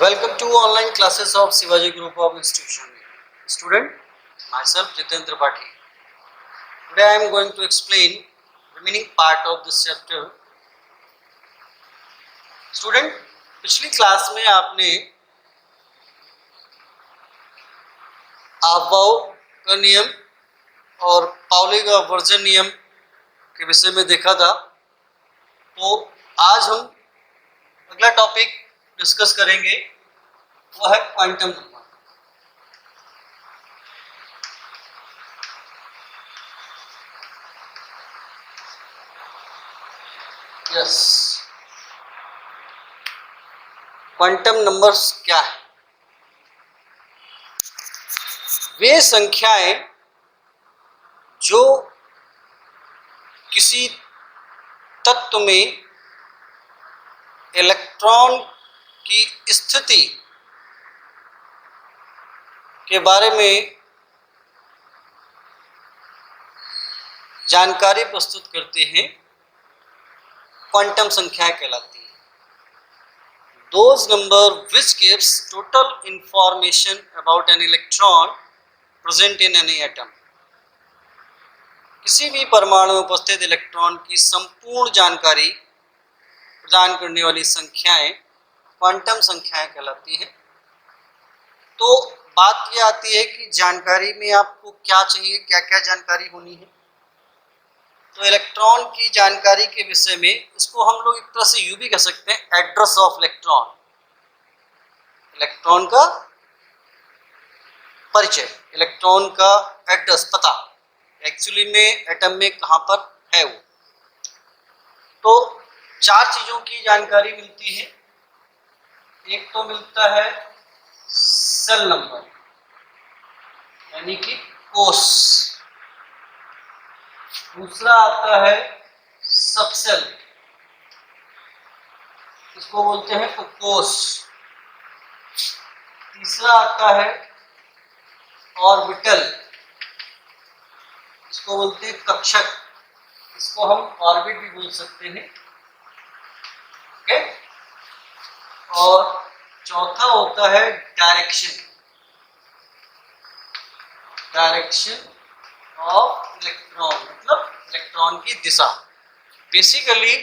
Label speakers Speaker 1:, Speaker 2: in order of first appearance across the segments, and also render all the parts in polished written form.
Speaker 1: Welcome to online classes of Shivaji Group of Institution. Student, myself Jitendra Bhatti. Today I am going to explain remaining part of this chapter. Student, पिछली class में आपने अवयव का नियम और Pauli का version नियम के विषय में देखा था। तो आज हम अगला टॉपिक डिस्कस करेंगे, वो है quantum number. Yes, quantum numbers क्या है? वे संख्याएं जो किसी तत्व में इलेक्ट्रॉन की स्थिति के बारे में जानकारी प्रस्तुत करते हैं, क्वांटम संख्याएं कहलाती हैं। Those number which gives total information about an electron present in any atom. किसी भी परमाणु में उपस्थित इलेक्ट्रॉन की संपूर्ण जानकारी प्रदान करने वाली संख्याएं क्वांटम संख्याएं कहलाती हैं। तो बात यह आती है कि जानकारी में आपको क्या चाहिए, क्या क्या जानकारी होनी है। तो इलेक्ट्रॉन की जानकारी के विषय में इसको हम लोग एक तरह से यूं भी कह सकते हैं, एड्रेस ऑफ इलेक्ट्रॉन। इलेक्ट्रॉन का परिचय, इलेक्ट्रॉन का एड्रेस, पता, एक्चुअली में एटम में कहाँ पर है वो। तो चार चीजों की जानकारी मिलती है। एक तो मिलता है सेल नंबर, यानी कि कोष। दूसरा आता है सबसेल, इसको बोलते हैं कोष। तीसरा आता है ऑर्बिटल, इसको बोलते हैं कक्षक, इसको हम ऑर्बिट भी बोल सकते हैं। ओके। और चौथा होता है डायरेक्शन, डायरेक्शन ऑफ इलेक्ट्रॉन, मतलब इलेक्ट्रॉन की दिशा। बेसिकली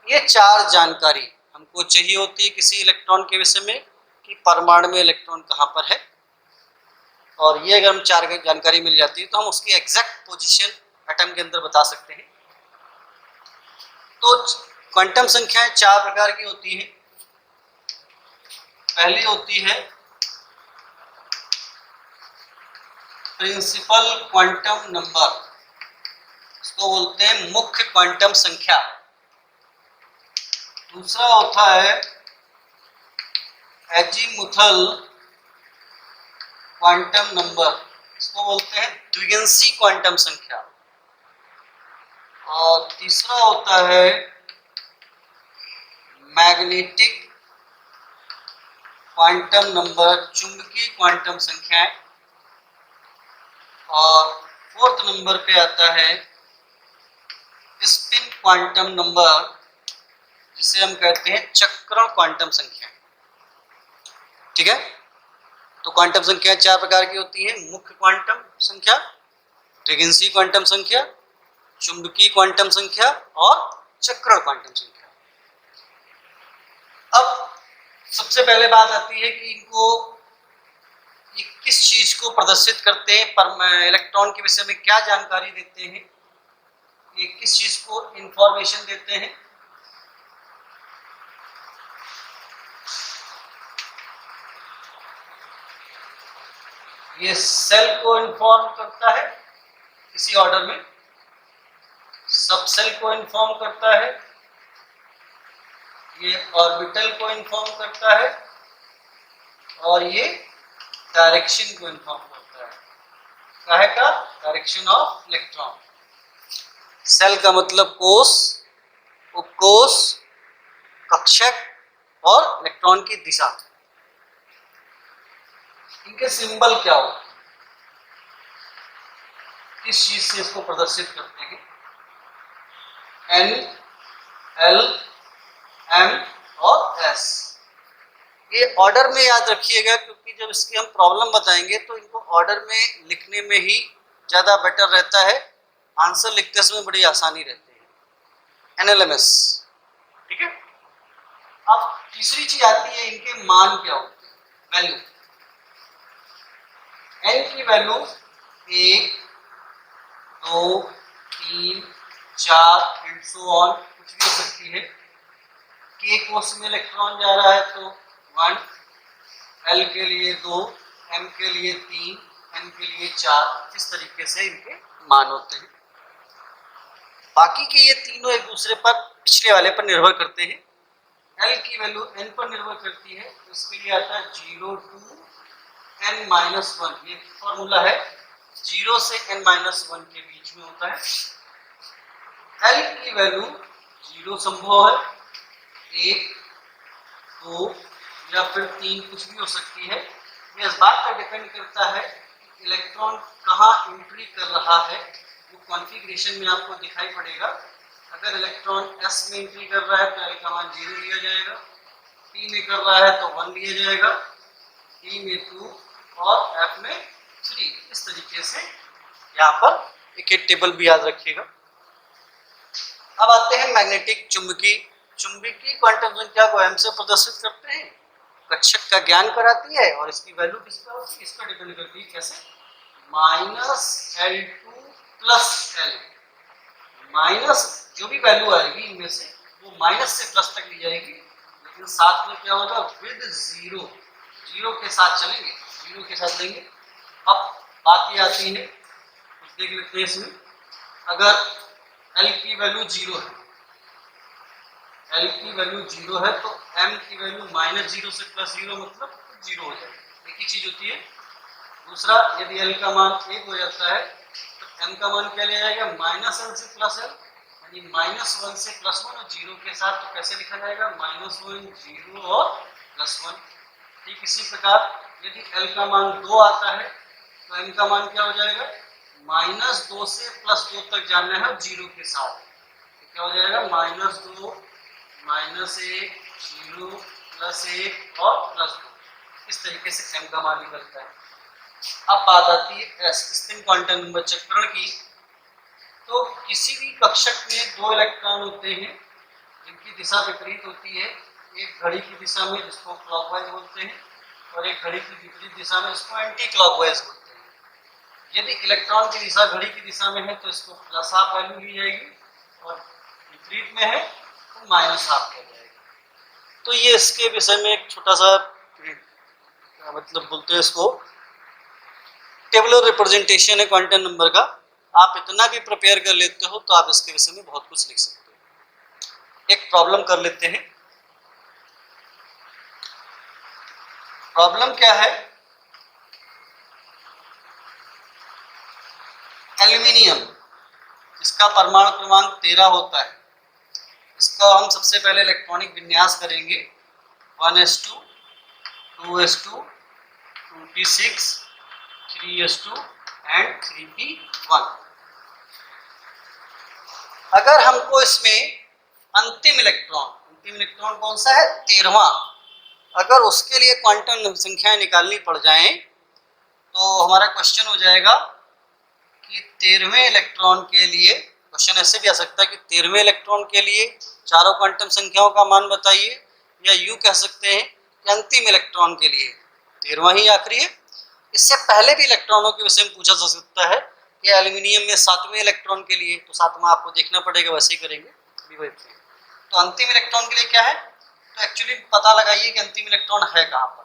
Speaker 1: ये चार जानकारी हमको चाहिए होती है किसी इलेक्ट्रॉन के विषय में, कि परमाणु में इलेक्ट्रॉन कहाँ पर है। और ये अगर हम चार जानकारी मिल जाती है तो हम उसकी एग्जैक्ट पोजीशन एटम के अंदर बता सकते हैं। तो क्वांटम संख्याएं चार प्रकार की होती हैं। पहली होती है प्रिंसिपल क्वांटम नंबर, इसको बोलते हैं मुख्य क्वांटम संख्या। दूसरा होता है एजीमुथल क्वांटम नंबर, इसको बोलते हैं द्विगंशी क्वांटम संख्या। और तीसरा होता है मैग्नेटिक क्वांटम नंबर, चुंबकीय क्वांटम संख्याएं। और फोर्थ नंबर पे आता है स्पिन क्वांटम नंबर, जिसे हम कहते हैं चक्रण क्वांटम संख्या। ठीक है। तो क्वांटम संख्या चार प्रकार की होती है, मुख्य क्वांटम संख्या, द्विगंशी क्वांटम संख्या, चुंबकीय क्वांटम संख्या और चक्रण क्वांटम संख्या। अब सबसे पहले बात आती है कि इनको ये किस चीज को प्रदर्शित करते हैं, पर इलेक्ट्रॉन के विषय में क्या जानकारी देते हैं, ये किस चीज को इंफॉर्मेशन देते हैं। ये सेल को इन्फॉर्म करता है इसी ऑर्डर में, सबसेल को इन्फॉर्म करता है, ये ऑर्बिटल को इन्फॉर्म करता है, और ये डायरेक्शन को इन्फॉर्म करता है। काहे का? Direction of electron. सेल का मतलब कोष, उपकोष, कक्षक और इलेक्ट्रॉन की दिशा। इनके सिंबल क्या होते हैं, किस चीज से इसको प्रदर्शित करते हैं? एन, एल, एम और एस। ये ऑर्डर में याद रखिएगा, क्योंकि जब इसकी हम प्रॉब्लम बताएंगे तो इनको ऑर्डर में लिखने में ही ज़्यादा बेटर रहता है, आंसर लिखते समय बड़ी आसानी रहती है। एनएलएमएस, ठीक है। अब तीसरी चीज आती है, इनके मान क्या होते हैं, वैल्यू। एन की वैल्यू 1, 2, 3, 4 एंड सो ऑन कुछ भी हो सकती है। के कोष में इलेक्ट्रॉन जा रहा है तो 1, एल के लिए 2, एम के लिए 3, एन के लिए 4, इस तरीके से इनके मान होते हैं। बाकी के ये तीनों एक दूसरे पर पिछले वाले पर निर्भर करते हैं। एल की वैल्यू एन पर निर्भर करती है, तो इसके लिए आता है 0 to n-1, ये फॉर्मूला है, 0 से n-1 के बीच में होता है। एल की वैल्यू 0 संभव है, 1, 2 या फिर 3 कुछ भी हो सकती है। ये इस बात पर डिपेंड करता है कि इलेक्ट्रॉन कहाँ एंट्री कर रहा है, वो कॉन्फ़िगरेशन में आपको दिखाई पड़ेगा। अगर इलेक्ट्रॉन s में एंट्री कर रहा है तो l का मान 0 लिया जाएगा, p में कर रहा है तो 1 लिया जाएगा, d में 2 और f में 3, इस तरीके से यहाँ पर एक टेबल भी याद रखिएगा। अब आते हैं मैग्नेटिक चुंबकीय क्वांटम संख्या को m से प्रदर्शित करते हैं, कक्षक का ज्ञान कराती है और इसकी वैल्यू किस पर होती है, इस पर डिपेंड करती है। कैसे? -L2 + L, माइनस जो भी वैल्यू आएगी इनमें से वो माइनस से प्लस तक ली जाएगी, लेकिन साथ में क्या होगा, विद 0 के साथ चलेंगे, 0 के साथ देंगे। अब बात ये आती है, कुछ देख लेते हैं इसमें। अगर L की वैल्यू 0 है, L की वैल्यू 0 है तो M की वैल्यू -0 से +0 मतलब 0 हो जाएगी, एक ही चीज होती है। दूसरा, यदि L का मान 1 हो जाता है तो M का मान क्या ले जाएगा, -L से +L, यानी -1 से +1 और 0 के साथ, तो कैसे लिखा जाएगा, -1 0 और +1। ठीक इसी प्रकार यदि L का मान 2 आता है तो M का मान क्या हो जाएगा, -2 से +2 तक जाना है 0 के साथ, तो क्या हो जाएगा, -2 -1 0 +1 और +2, इस तरीके से M का मान निकलता है। अब बात आती है स्पिन क्वांटम नंबर चक्रण की। तो किसी भी कक्षक में 2 इलेक्ट्रॉन होते हैं जिनकी दिशा विपरीत होती है, एक घड़ी की दिशा में जिसको क्लॉकवाइज बोलते हैं और एक घड़ी की विपरीत दिशा में जिसको एंटी क्लॉकवाइज बोलते हैं। यदि इलेक्ट्रॉन की दिशा घड़ी की दिशा में है तो इसको +½ वैल्यू ली जाएगी और विपरीत में है तो -½ लिया जाएगा। तो ये इसके विषय में एक छोटा सा मतलब बोलते हैं इसको टेबुलर रिप्रेजेंटेशन है क्वांटम नंबर का। आप इतना भी प्रिपेयर कर लेते हो तो आप इसके विषय में बहुत कुछ लिख सकते हो। एक प्रॉब्लम कर लेते हैं। प्रॉब्लम क्या है, एल्यूमिनियम जिसका परमाणु क्रमांक 13 होता है, इसका हम सबसे पहले इलेक्ट्रॉनिक विन्यास करेंगे 1s2 2s2 2p6 3s2 and 3p1। अगर हमको इसमें अंतिम इलेक्ट्रॉन कौन सा है, 13वां, अगर उसके लिए क्वांटम संख्याएं निकालनी पड़ जाएं तो हमारा क्वेश्चन हो जाएगा कि 13वें इलेक्ट्रॉन के लिए, क्वेश्चन ऐसे भी आ सकता है कि 13वें इलेक्ट्रॉन के लिए चारों क्वांटम संख्याओं का मान बताइए, या यूं कह सकते हैं कि अंतिम इलेक्ट्रॉन के लिए 13वां ही आखिरी है। इससे पहले भी इलेक्ट्रॉनों के विषय में पूछा जा सकता है कि एल्यूमिनियम में 7वें इलेक्ट्रॉन के लिए, तो 7वां आपको देखना पड़ेगा, वैसे ही करेंगे। तो अंतिम इलेक्ट्रॉन के लिए क्या है, तो एक्चुअली पता लगाइए कि अंतिम इलेक्ट्रॉन है कहाँ पर।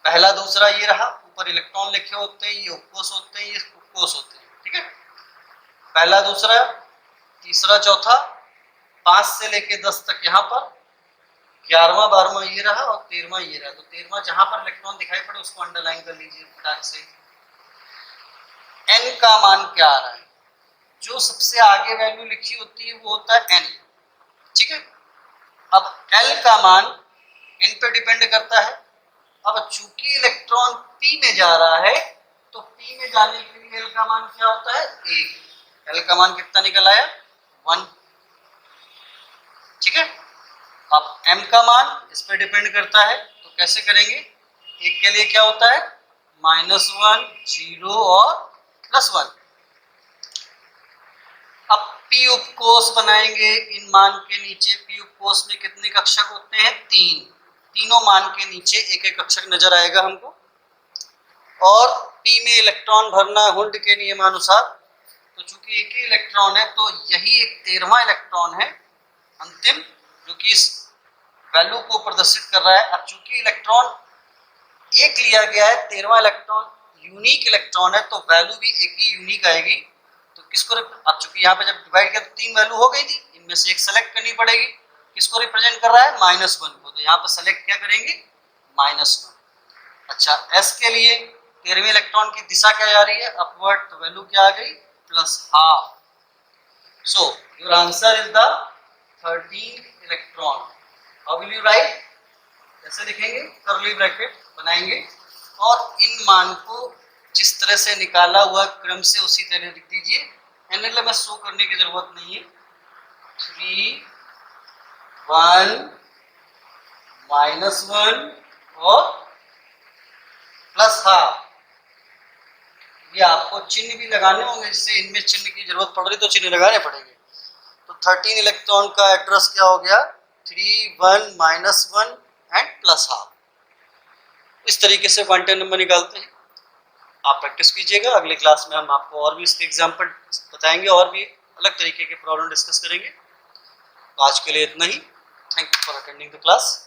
Speaker 1: पहला दूसरा ये रहा, ऊपर इलेक्ट्रॉन लिखे होते हैं, ये उपकोष होते हैं, ये उपकोष होते हैं, ठीक है। पहला दूसरा तीसरा चौथा 5 से लेके 10 तक यहाँ पर, 11वां 12वां ये रहा और 13वां ये रहा। तो 13वां जहां पर इलेक्ट्रॉन दिखाई पड़े उसको अंडरलाइन कर लीजिए फटाक से। n का मान क्या आ रहा है, जो सबसे आगे वैल्यू लिखी होती है वो होता है n, ठीक है। अब l का मान n पे डिपेंड करता है। अब चूंकि इलेक्ट्रॉन p में जा रहा है तो p में जाने के लिए l का मान क्या होता है, 1। l का मान कितना निकल आया, 1, ठीक है। अब m का मान इस पे डिपेंड करता है, तो कैसे करेंगे? एक के लिए क्या होता है? -1, 0 और +1। अब p उपकोष बनाएंगे। इन मान के नीचे p उपकोष में कितने कक्षक होते हैं? 3। तीनों मान के नीचे एक एक कक्षक नजर आएगा हमको। और p में इलेक्ट्रॉन भरना हुंड के नियमानुसार, तो चूंकि एक ही इलेक्ट्रॉन है तो यही एक 13वां इलेक्ट्रॉन है अंतिम, जो कि इस वैल्यू को प्रदर्शित कर रहा है। अब चूंकि इलेक्ट्रॉन एक लिया गया है, 13वां इलेक्ट्रॉन यूनिक इलेक्ट्रॉन है, तो वैल्यू भी एक ही यूनिक आएगी। तो किसको, अब चूंकि यहाँ पे जब डिवाइड किया तो 3 वैल्यू हो गई थी, इनमें से एक सेलेक्ट करनी पड़ेगी। किसको रिप्रेजेंट कर रहा है? -1 को, तो यहाँ पे सेलेक्ट क्या करेंगे? -1। अच्छा, s के लिए 13वें इलेक्ट्रॉन की दिशा क्या जा रही है? अपवर्ड, तो वैल्यू क्या आ गई? +12। So your answer is the 13 electron. How will you right? कैसे लिखेंगे? कर्ली ब्रैकेट बनाएंगे और इन मान को जिस तरह से निकाला हुआ क्रम से उसी तरह लिख दीजिए। एनएलएमएस शो करने की जरूरत नहीं है। 3, 1, -1 और +12। ये आपको चिन्ह भी लगाने होंगे, जिससे इनमें चिन्ह की जरूरत पड़ रही तो चिन्ह लगाने पड़ेंगे। तो 13 इलेक्ट्रॉन का एड्रेस क्या हो गया? 3, 1, -1 एंड +12। इस तरीके से क्वांटम नंबर निकालते हैं। आप प्रैक्टिस कीजिएगा। अगले क्लास में हम आपको और भी इसके एग्जाम्पल बताएंगे और भी अलग तरीके के प्रॉब्लम डिस्कस करेंगे। तो आज के लिए इतना ही। Thank you for attending the class.